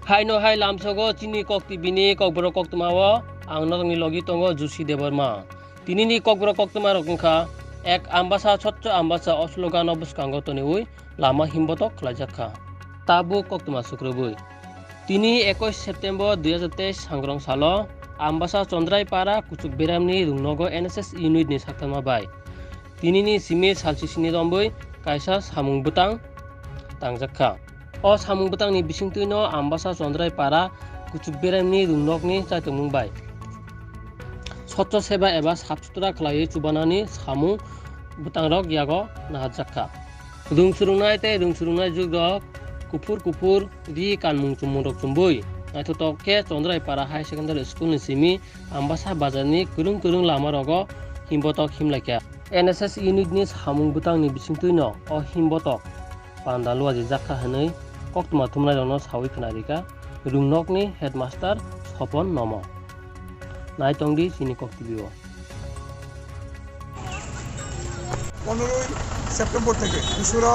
Hai no hai lam sogo chini kok tibini kok bro kok tumawo ang notongni logi tongo Jusi Deborma. Tinini kok bro kok tumaro kungkha ek ambasa chotto ambasa oslogan obuskango toniui lama himbotok khlajakha. Tabu kok tuma sukrobui. Tini 21 September 2023 sangrong salo ambasa Chondrai para kuchuk beramni rungnogo NSS unit ni saktama bai. Tinini simi salsisini dombui kaisa samung butang tangjakha. O samung butangni bisingtuino ambasa Chondrai para kuchuk beramni rungnokni chaitumung bai. Sotto seba eba sabsutra khlai chubanani samung butangrok yago nahajakha. Rungsurungnai te rungsurungnai jugrok kufur ri kanmung chummungrok chumbui. Naithotokke Chondrai para High Secondary School ni simi ambasa bazarni kurung lamarogo himbotok himlaikya. NSS unit ni samung butangni bisingtuino o himbotok pandalu aji jakha hanoi koktuma thumnai rono sawi khnarika rungnokni headmaster Sopon Nomo naitongdi chini koktibio 15 September থেকে 2রা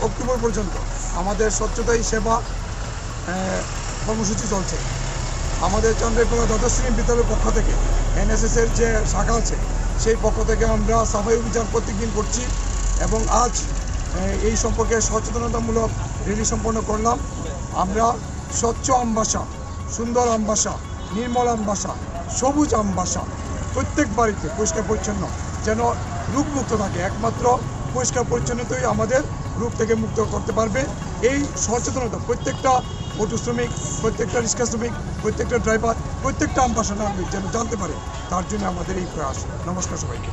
October পর্যন্ত আমাদের স্বচ্ছতাই সেবা কর্মসূচি চলছে। আমাদের চন্দ্রপুরা দ্বাদশ শ্রেণী বিদ্যালয়ের পক্ষ থেকে NSS এর যে শাখা আছে সেই পক্ষ থেকে আমরা সাফাই অভিযান প্রত্যেকদিন করছি এবং আজ এই সম্পর্কে সচেতনতামূলক র্যালি সম্পন্ন করলাম। আমরা স্বচ্ছ আমবাসা, সুন্দর আমবাসা, নির্মল আমবাসা, সবুজ আমবাসা প্রত্যেক বাড়িতে পরিষ্কার পরিচ্ছন্ন যেন রোগমুক্ত থাকে। একমাত্র পরিষ্কার পরিচ্ছন্নতাই আমাদের রোগ থেকে মুক্ত করতে পারবে। এই সচেতনতা প্রত্যেকটা অটো শ্রমিক, প্রত্যেকটা রিক্সা শ্রমিক, প্রত্যেকটা ড্রাইভার, প্রত্যেকটা আমবাসা নাগরিক যেন জানতে পারে, তার জন্য আমাদের এই প্রয়াস। নমস্কার সবাইকে।